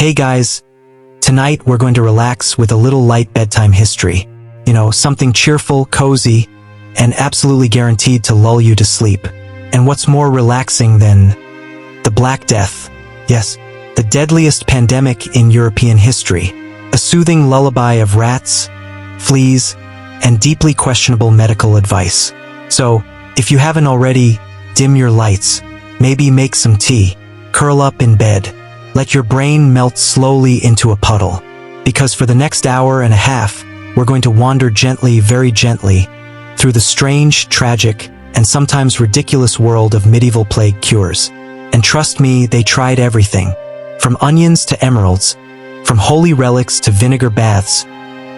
Hey guys, tonight we're going to relax with a little light bedtime history. You know, something cheerful, cozy, and absolutely guaranteed to lull you to sleep. And what's more relaxing than the Black Death? Yes, the deadliest pandemic in European history. A soothing lullaby of rats, fleas, and deeply questionable medical advice. So, if you haven't already, dim your lights, maybe make some tea, curl up in bed, let your brain melt slowly into a puddle. Because for the next hour and a half, we're going to wander gently, very gently, through the strange, tragic, and sometimes ridiculous world of medieval plague cures. And trust me, they tried everything. From onions to emeralds, from holy relics to vinegar baths,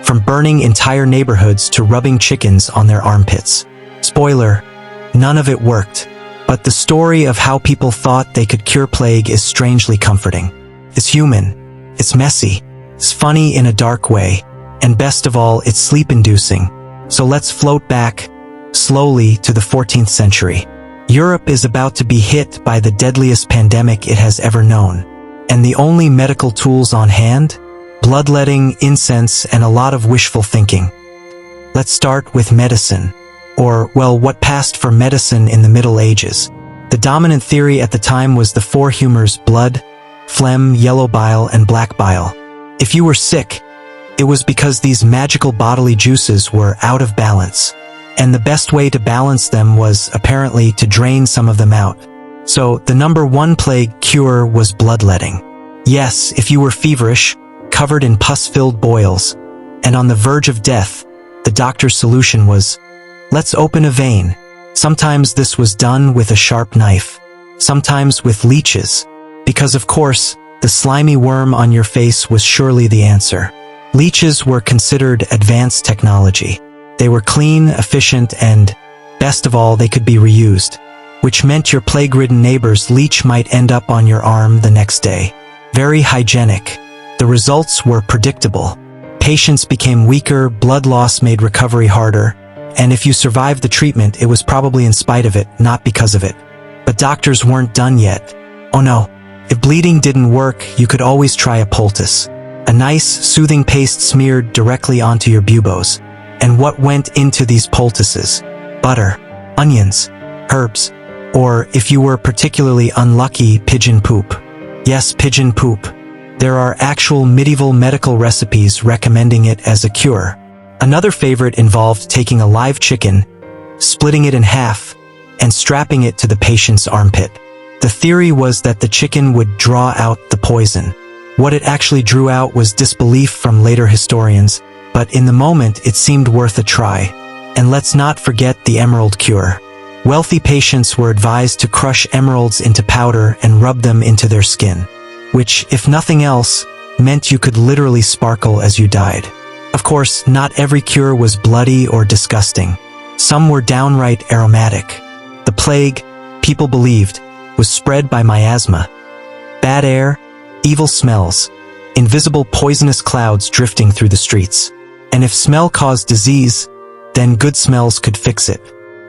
from burning entire neighborhoods to rubbing chickens on their armpits. Spoiler, none of it worked. But the story of how people thought they could cure plague is strangely comforting. It's human, it's messy, it's funny in a dark way, and best of all, it's sleep-inducing. So let's float back, slowly, to the 14th century. Europe is about to be hit by the deadliest pandemic it has ever known. And the only medical tools on hand? Bloodletting, incense, and a lot of wishful thinking. Let's start with medicine. Or, well, what passed for medicine in the Middle Ages. The dominant theory at the time was the four humors: blood, phlegm, yellow bile, and black bile. If you were sick, it was because these magical bodily juices were out of balance. And the best way to balance them was, apparently, to drain some of them out. So, the number one plague cure was bloodletting. Yes, if you were feverish, covered in pus-filled boils, and on the verge of death, the doctor's solution was, let's open a vein. Sometimes this was done with a sharp knife, sometimes with leeches, because of course, the slimy worm on your face was surely the answer. Leeches were considered advanced technology. They were clean, efficient, and, best of all, they could be reused, which meant your plague-ridden neighbor's leech might end up on your arm the next day. Very hygienic. The results were predictable. Patients became weaker, blood loss made recovery harder, and if you survived the treatment, it was probably in spite of it, not because of it. But doctors weren't done yet. Oh no, if bleeding didn't work, you could always try a poultice. A nice, soothing paste smeared directly onto your buboes. And what went into these poultices? Butter, onions, herbs, or, if you were particularly unlucky, pigeon poop. Yes, pigeon poop. There are actual medieval medical recipes recommending it as a cure. Another favorite involved taking a live chicken, splitting it in half, and strapping it to the patient's armpit. The theory was that the chicken would draw out the poison. What it actually drew out was disbelief from later historians, but in the moment it seemed worth a try. And let's not forget the emerald cure. Wealthy patients were advised to crush emeralds into powder and rub them into their skin, which, if nothing else, meant you could literally sparkle as you died. Of course, not every cure was bloody or disgusting. Some were downright aromatic. The plague, people believed, was spread by miasma. Bad air, evil smells, invisible poisonous clouds drifting through the streets. And if smell caused disease, then good smells could fix it.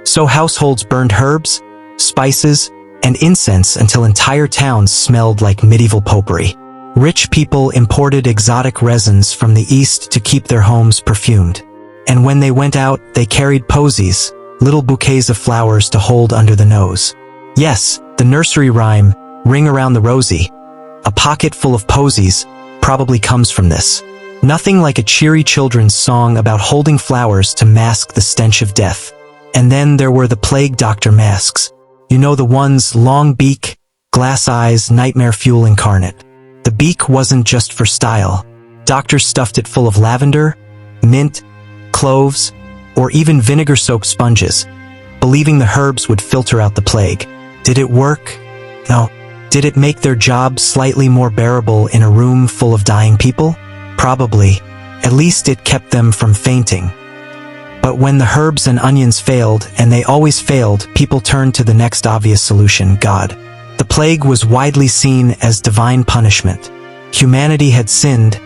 So households burned herbs, spices, and incense until entire towns smelled like medieval potpourri. Rich people imported exotic resins from the east to keep their homes perfumed. And when they went out, they carried posies, little bouquets of flowers to hold under the nose. Yes, the nursery rhyme, "Ring around the rosy," a pocket full of posies, probably comes from this. Nothing like a cheery children's song about holding flowers to mask the stench of death. And then there were the plague doctor masks. You know, the ones, long beak, glass eyes, nightmare fuel incarnate. The beak wasn't just for style. Doctors stuffed it full of lavender, mint, cloves, or even vinegar soaked sponges, believing the herbs would filter out the plague. Did it work? No. Did it make their job slightly more bearable in a room full of dying people? Probably. At least it kept them from fainting. But when the herbs and onions failed, and they always failed, people turned to the next obvious solution: God. The plague was widely seen as divine punishment. Humanity had sinned,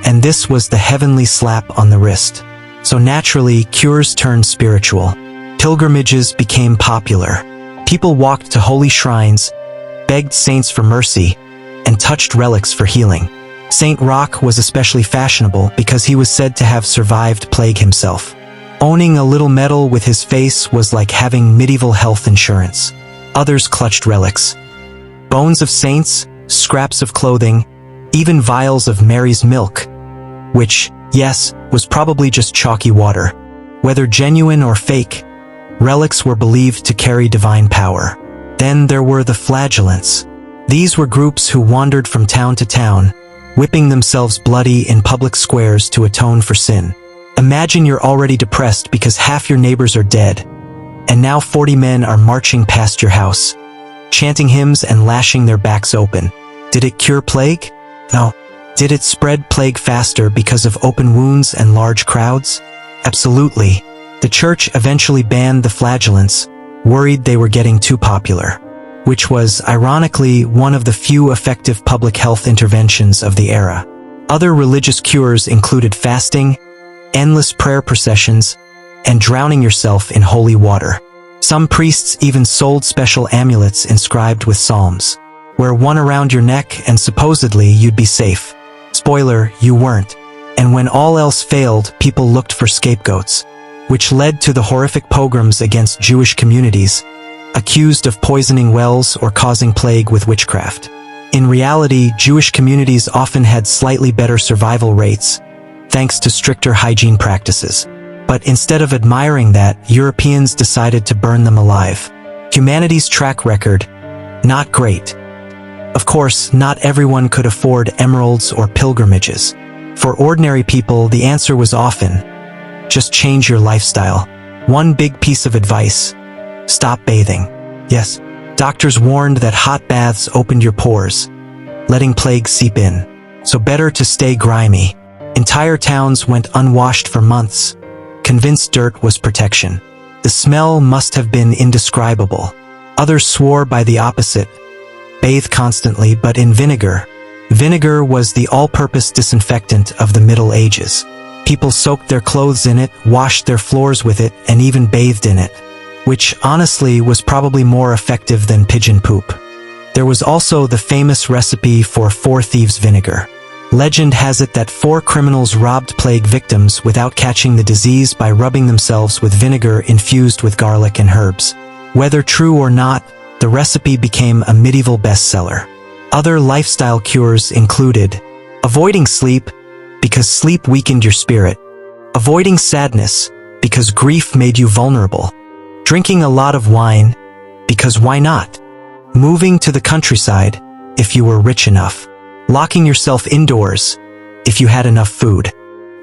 and this was the heavenly slap on the wrist. So naturally, cures turned spiritual. Pilgrimages became popular. People walked to holy shrines, begged saints for mercy, and touched relics for healing. Saint Roch was especially fashionable because he was said to have survived plague himself. Owning a little medal with his face was like having medieval health insurance. Others clutched relics. Bones of saints, scraps of clothing, even vials of Mary's milk, which, yes, was probably just chalky water. Whether genuine or fake, relics were believed to carry divine power. Then there were the flagellants. These were groups who wandered from town to town, whipping themselves bloody in public squares to atone for sin. Imagine you're already depressed because half your neighbors are dead, and now 40 men are marching past your house, chanting hymns and lashing their backs open. Did it cure plague? No. Did it spread plague faster because of open wounds and large crowds? Absolutely. The church eventually banned the flagellants, worried they were getting too popular, which was, ironically, one of the few effective public health interventions of the era. Other religious cures included fasting, endless prayer processions, and drowning yourself in holy water. Some priests even sold special amulets inscribed with psalms. Wear one around your neck and supposedly you'd be safe. Spoiler, you weren't. And when all else failed, people looked for scapegoats, which led to the horrific pogroms against Jewish communities, accused of poisoning wells or causing plague with witchcraft. In reality, Jewish communities often had slightly better survival rates, thanks to stricter hygiene practices. But instead of admiring that, Europeans decided to burn them alive. Humanity's track record, not great. Of course, not everyone could afford emeralds or pilgrimages. For ordinary people, the answer was often, just change your lifestyle. One big piece of advice: stop bathing. Yes, doctors warned that hot baths opened your pores, letting plague seep in. So better to stay grimy. Entire towns went unwashed for months, convinced dirt was protection. The smell must have been indescribable. Others swore by the opposite. Bathe constantly, but in vinegar. Vinegar was the all-purpose disinfectant of the Middle Ages. People soaked their clothes in it, washed their floors with it, and even bathed in it, which honestly was probably more effective than pigeon poop. There was also the famous recipe for 4 thieves vinegar. Legend has it that 4 criminals robbed plague victims without catching the disease by rubbing themselves with vinegar infused with garlic and herbs. Whether true or not, the recipe became a medieval bestseller. Other lifestyle cures included avoiding sleep because sleep weakened your spirit, avoiding sadness because grief made you vulnerable, drinking a lot of wine because why not, moving to the countryside if you were rich enough, locking yourself indoors if you had enough food.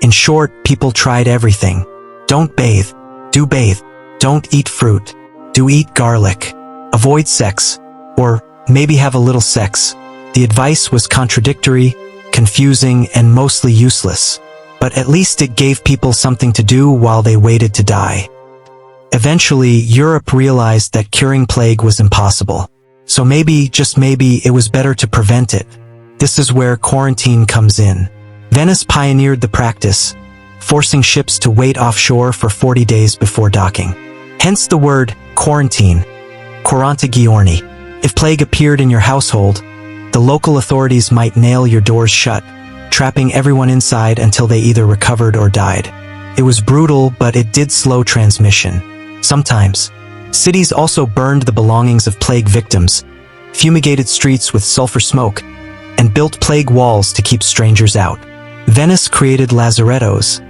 In short, people tried everything. Don't bathe. Do bathe. Don't eat fruit. Do eat garlic. Avoid sex. Or maybe have a little sex. The advice was contradictory, confusing, and mostly useless. But at least it gave people something to do while they waited to die. Eventually, Europe realized that curing plague was impossible. So maybe, just maybe, it was better to prevent it. This is where quarantine comes in. Venice pioneered the practice, forcing ships to wait offshore for 40 days before docking. Hence the word quarantine, quaranta giorni. If plague appeared in your household, the local authorities might nail your doors shut, trapping everyone inside until they either recovered or died. It was brutal, but it did slow transmission. Sometimes, cities also burned the belongings of plague victims, fumigated streets with sulfur smoke, and built plague walls to keep strangers out. Venice created lazarettos,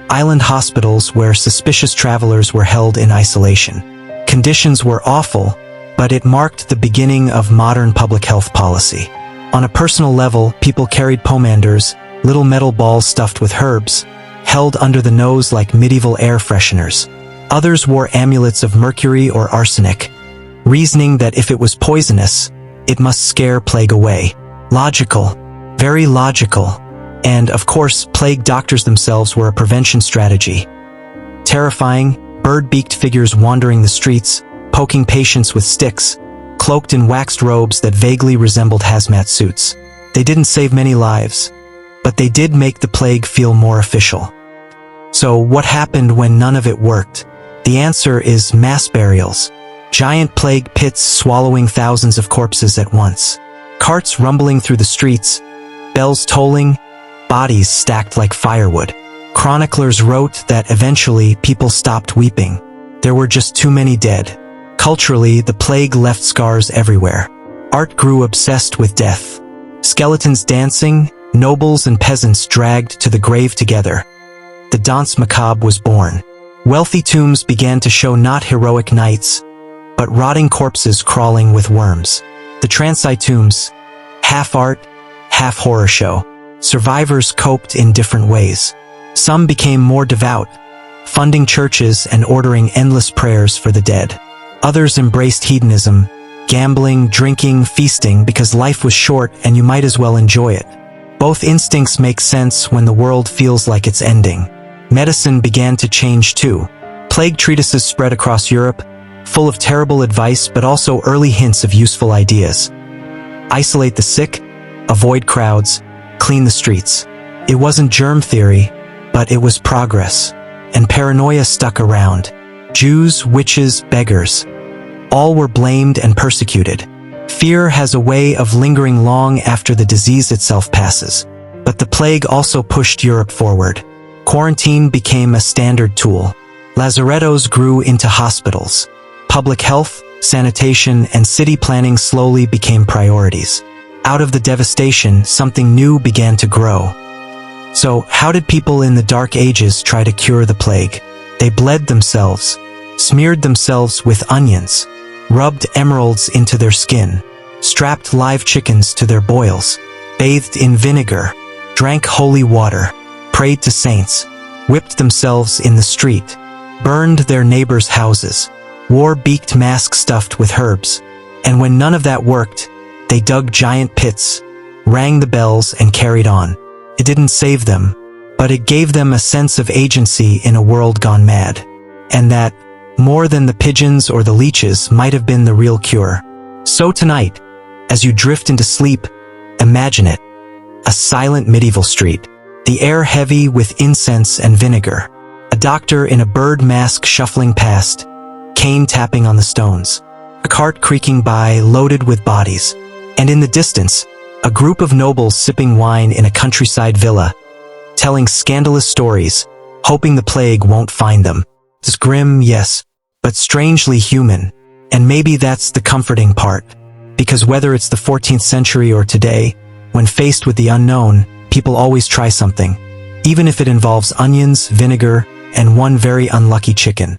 island hospitals where suspicious travelers were held in isolation. Conditions were awful, but it marked the beginning of modern public health policy. On a personal level, people carried pomanders, little metal balls stuffed with herbs, held under the nose like medieval air fresheners. Others wore amulets of mercury or arsenic, reasoning that if it was poisonous, it must scare plague away. Logical. Very logical. And, of course, plague doctors themselves were a prevention strategy. Terrifying, bird-beaked figures wandering the streets, poking patients with sticks, cloaked in waxed robes that vaguely resembled hazmat suits. They didn't save many lives, but they did make the plague feel more official. So, what happened when none of it worked? The answer is mass burials. Giant plague pits swallowing thousands of corpses at once. Carts rumbling through the streets, Bells tolling, bodies stacked like firewood. Chroniclers wrote that eventually people stopped weeping. There were just too many dead. Culturally, the plague left scars everywhere. Art grew obsessed with death. Skeletons dancing, nobles and peasants dragged to the grave together. The danse macabre was born. Wealthy tombs began to show not heroic knights, but rotting corpses crawling with worms. The transi tombs, half art, half horror show. Survivors coped in different ways. Some became more devout, funding churches and ordering endless prayers for the dead. Others embraced hedonism, gambling, drinking, feasting because life was short and you might as well enjoy it. Both instincts make sense when the world feels like it's ending. Medicine began to change too. Plague treatises spread across Europe, full of terrible advice but also early hints of useful ideas. Isolate the sick, avoid crowds, clean the streets. It wasn't germ theory, but it was progress. And paranoia stuck around. Jews, witches, beggars. All were blamed and persecuted. Fear has a way of lingering long after the disease itself passes. But the plague also pushed Europe forward. Quarantine became a standard tool. Lazarettos grew into hospitals. Public health, sanitation, and city planning slowly became priorities. Out of the devastation, something new began to grow. So, how did people in the Dark Ages try to cure the plague? They bled themselves, smeared themselves with onions, rubbed emeralds into their skin, strapped live chickens to their boils, bathed in vinegar, drank holy water, prayed to saints, whipped themselves in the street, burned their neighbors' houses, wore beaked masks stuffed with herbs. And when none of that worked, they dug giant pits, rang the bells, and carried on. It didn't save them, but it gave them a sense of agency in a world gone mad. And that, more than the pigeons or the leeches, might have been the real cure. So tonight, as you drift into sleep, imagine it. A silent medieval street. The air heavy with incense and vinegar. A doctor in a bird mask shuffling past, cane tapping on the stones. A cart creaking by, loaded with bodies. And in the distance, a group of nobles sipping wine in a countryside villa, telling scandalous stories, hoping the plague won't find them. It's grim, yes, but strangely human. And maybe that's the comforting part. Because whether it's the 14th century or today, when faced with the unknown, people always try something, even if it involves onions, vinegar, and one very unlucky chicken.